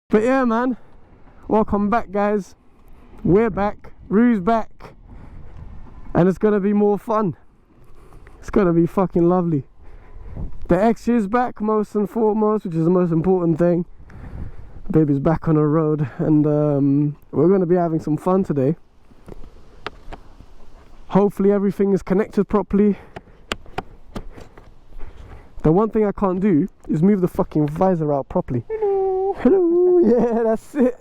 But yeah, man, welcome back, guys. We're back, Rue's back, and it's gonna be more fun. It's gonna be fucking lovely. The XJ is back, most and foremost, which is the most important thing. Baby's back on the road, and we're gonna be having some fun today. Hopefully everything is connected properly. The one thing I can't do is move the fucking visor out properly. Hello, yeah, that's it.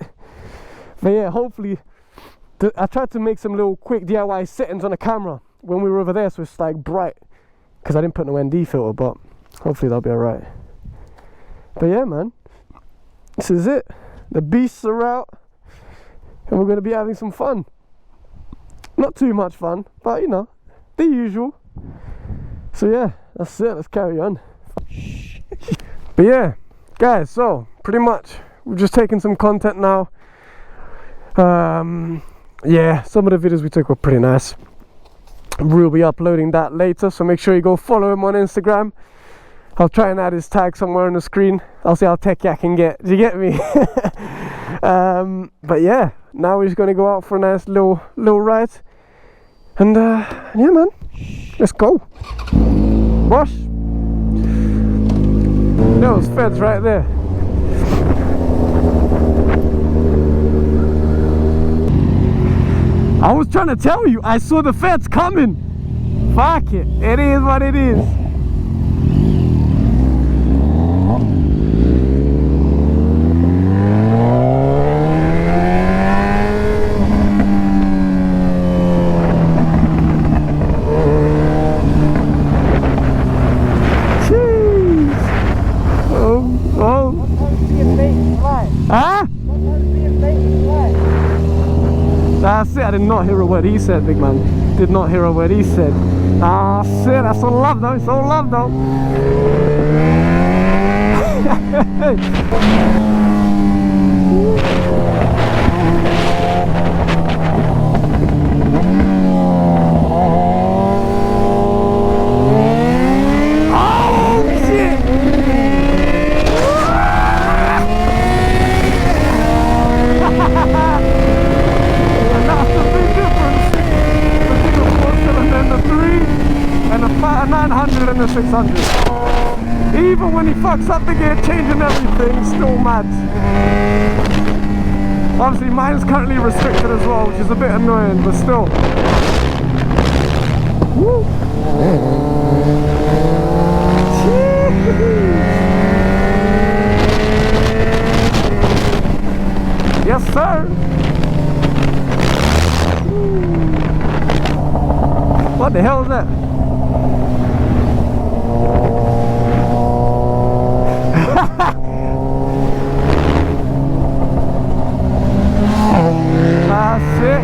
But yeah, hopefully, I tried to make some little quick DIY settings on the camera when we were over there, so it's like bright, because I didn't put no ND filter, but hopefully that'll be alright. But yeah, man, this is it. The beasts are out, and we're going to be having some fun. Not too much fun, but you know, the usual. So yeah, that's it, let's carry on. But yeah, guys, so pretty much we've just taken some content now. Yeah, some of the videos we took were pretty nice. We'll be uploading that later, so make sure you go follow him on Instagram. I'll try and add his tag somewhere on the screen. I'll see how techy I can get. Do you get me? But yeah, now we're just gonna go out for a nice little ride, and yeah, man, let's go. Wash. Those feds right there. I was trying to tell you, I saw the feds coming. Fuck it, it is what it is. Huh? That's it, I did not hear a word he said, big man. Did not hear a word he said. Ah, shit, that's all love though, it's all love though. And the 600. Even when he fucks up the gear change and everything, still mad. Obviously mine's currently restricted as well, which is a bit annoying, but still. Woo. Yes, sir. What the hell is that? That's it.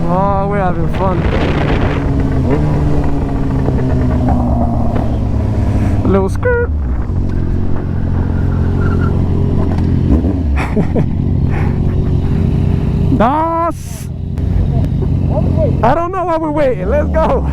Oh, we're having fun. A little skirt. Nice. I don't know why we're waiting. Let's go.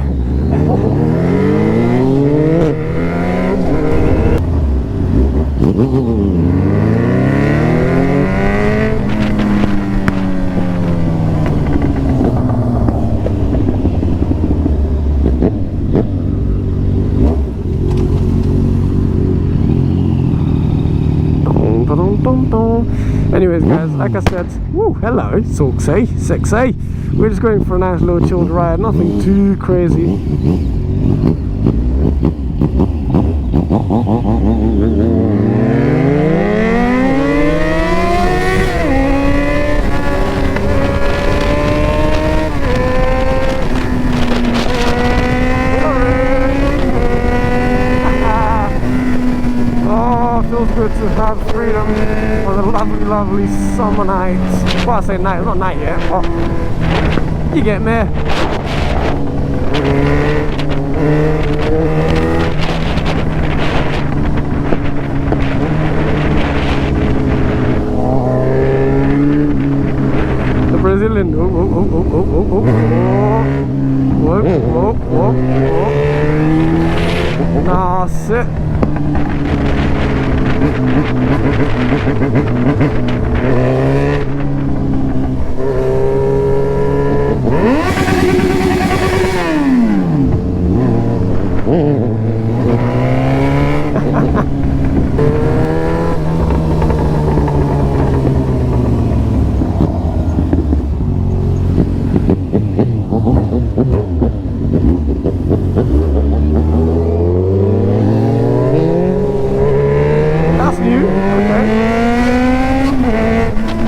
Anyways, guys, like I said, woo, hello, sexy, sexy. We're just going for a nice little chilled ride, nothing too crazy. Feels good to have freedom for the lovely, lovely summer nights. Well, I say night, it's not night yet, but you get me. The Brazilian, Nah, sit. That's new, okay.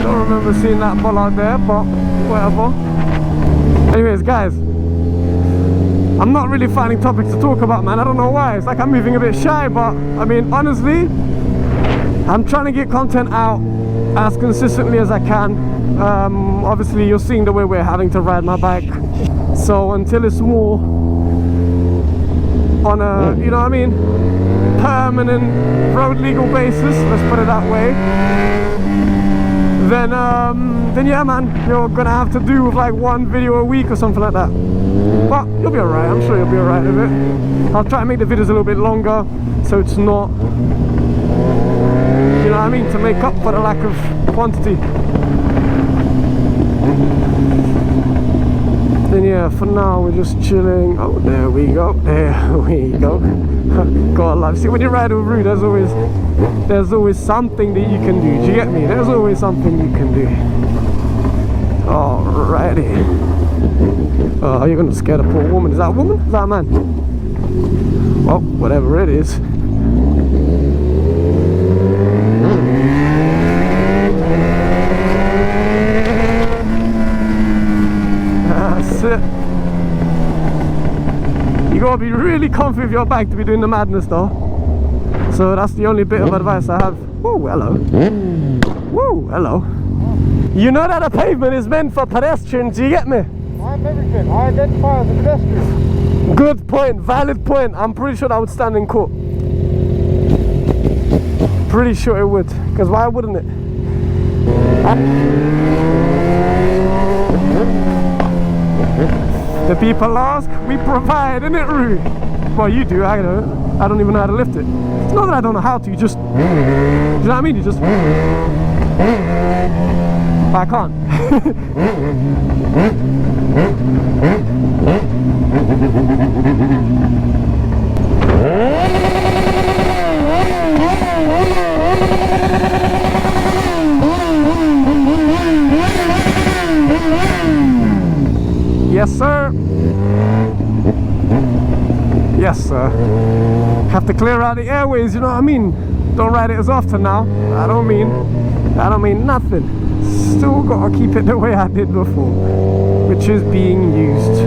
Don't remember seeing that bollard there, but whatever. Anyways, guys, I'm not really finding topics to talk about, man. I don't know why. It's like I'm moving a bit shy, but I mean, honestly, I'm trying to get content out as consistently as I can. Obviously, you're seeing the way we're having to ride my bike. So until it's more on a, you know what I mean, permanent road legal basis, let's put it that way, then yeah, man, you're gonna have to do with like one video a week or something like that. But you'll be alright, I'm sure you'll be alright with it. I'll try and make the videos a little bit longer, so it's not, you know what I mean, to make up for the lack of quantity. Then yeah, for now we're just chilling. Oh, there we go, there we go. God love. See, when you ride with Roo, there's always something that you can do. Do you get me? There's always something you can do. Alrighty. Oh, you're gonna scare the poor woman. Is that a woman? Is that a man? Well, whatever it is. That's it. You gotta be really comfy with your bike to be doing the madness though. So that's the only bit of advice I have. Whoa, hello. Whoa, hello. You know that a pavement is meant for pedestrians, do you get me? I'm everything. I identify as a pedestrian. Good point, valid point. I'm pretty sure that would stand in court. Pretty sure it would, because why wouldn't it? The people ask, we provide, isn't it, Roo? Well, you do, I don't. I don't even know how to lift it. It's not that I don't know how to, you just, you know what I mean? You just, but I can't. Yes, sir. Yes, sir. Have to clear out the airways, you know what I mean? Don't ride it as often now. I don't mean nothing. Still gotta keep it the way I did before, which is being used.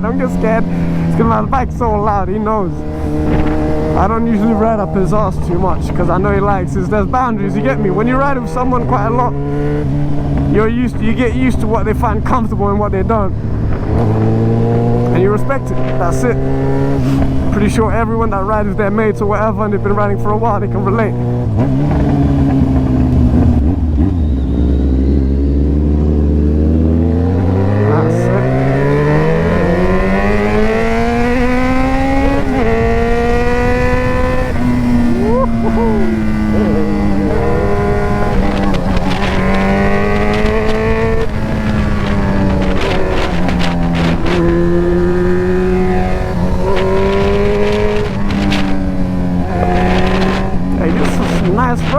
Don't get scared. It's because my bike's so loud, he knows. I don't usually ride up his ass too much because I know he likes it. There's boundaries, you get me? When you ride with someone quite a lot, you get used to what they find comfortable and what they don't. And you respect it, that's it. Pretty sure everyone that rides with their mates or whatever and they've been riding for a while, they can relate.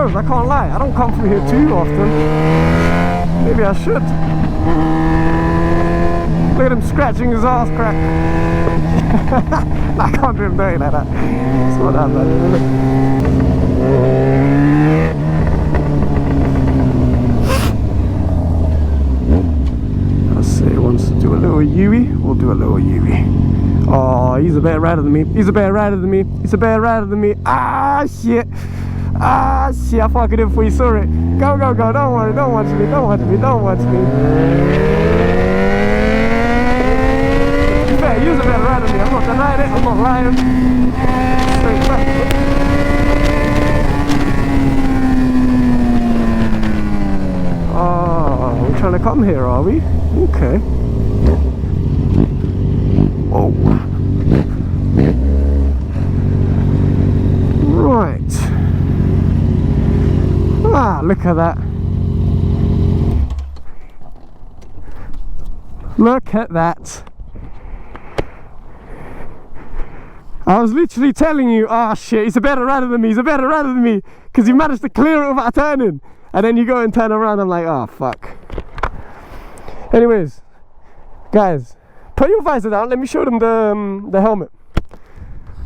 I can't lie, I don't come through here too often. Maybe I should. Look at him scratching his ass crack. I can't do him dirty like that. It's not that bad, is it? Let's say he wants to do a little Yui, we'll do a little Yui. Oh, he's a better rider than me. He's a better rider than me. He's a better rider than me. Ah, shit. Ah, shit, I fucked it before you saw it. Go, go, go, don't worry, don't watch me, don't watch me, don't watch me. You better use a better rider than me, I'm not denying it, I'm not lying. Straight back. Oh, we're trying to cut from here, are we? Okay. Whoa. Right. Ah, look at that. Look at that. I was literally telling you, oh shit, he's a better rider than me, because he managed to clear it without turning. And then you go and turn around, I'm like, oh fuck. Anyways, guys, put your visor down, let me show them the helmet.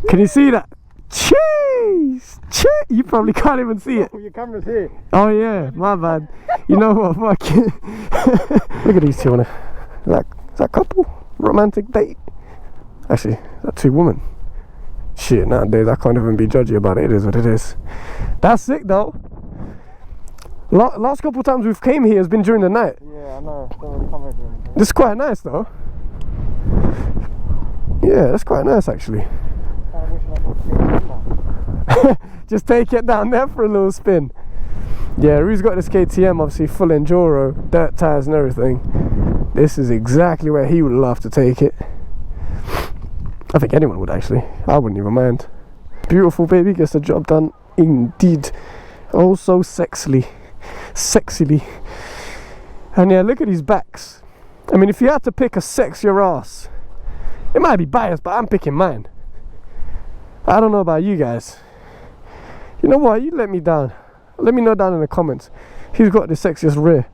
Can you see that? Cheese! You probably can't even see it. Oh, your camera's here. Oh yeah, my bad. You know what, fuck it. Look at these two on it. Is that a couple? Romantic date? Actually, is that two women? Shit, nowadays I can't even be judgy about it. It is what it is. That's sick though. Last couple times we've came here has been during the night. Yeah, I know. Don't really come here during the day. This is quite nice though. Yeah, that's quite nice actually. I wish I could Just take it down there for a little spin. Yeah, Rue's got this KTM, obviously full enduro, dirt tires and everything. This is exactly where he would love to take it. I think anyone would actually. I wouldn't even mind. Beautiful baby, gets the job done indeed. Oh, so sexily. And yeah, look at these backs. I mean, if you had to pick a sexier ass, it might be biased, but I'm picking mine. I don't know about you guys. You know what? You let me down. Let me know down in the comments who's got the sexiest rear.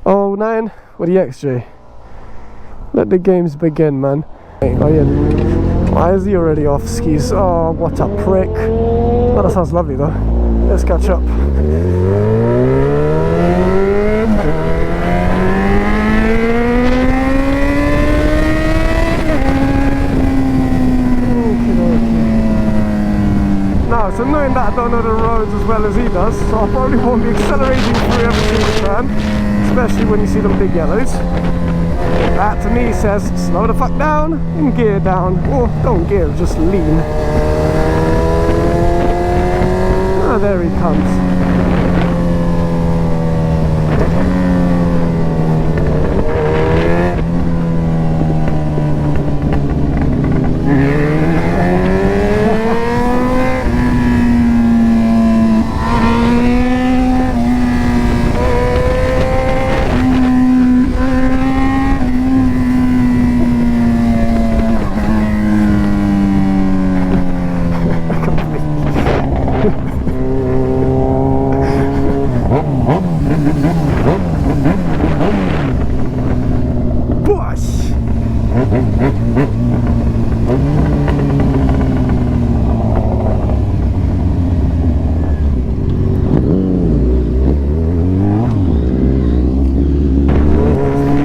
09 or the XJ? Let the games begin, man. Oh yeah. Why is he already off skis? Oh, what a prick. Oh, that sounds lovely though. Let's catch up. Now, it's annoying that I don't know the roads as well as he does, so I probably won't be accelerating through every single turn, especially when you see them big yellows. That to me says slow the fuck down and gear down, or don't gear, just lean. Ah, there he comes.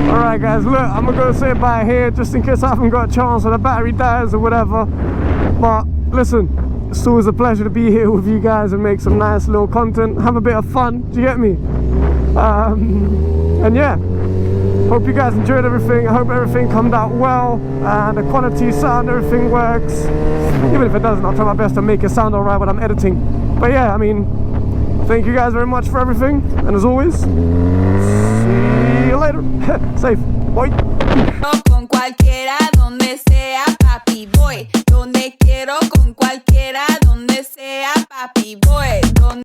Alright guys, look, I'm gonna go say bye here just in case I haven't got a chance or the battery dies or whatever. But listen, it's always a pleasure to be here with you guys and make some nice little content, have a bit of fun, do you get me? And yeah, hope you guys enjoyed everything. I hope everything comes out well and the quality, sound, everything works. Even if it doesn't, I'll try my best to make it sound alright when I'm editing. But yeah, I mean, thank you guys very much for everything, and as always, see you later. Safe, bye. Con cualquiera, donde sea, papi, voy. Donde quiero, con cualquiera, donde sea, papi, voy.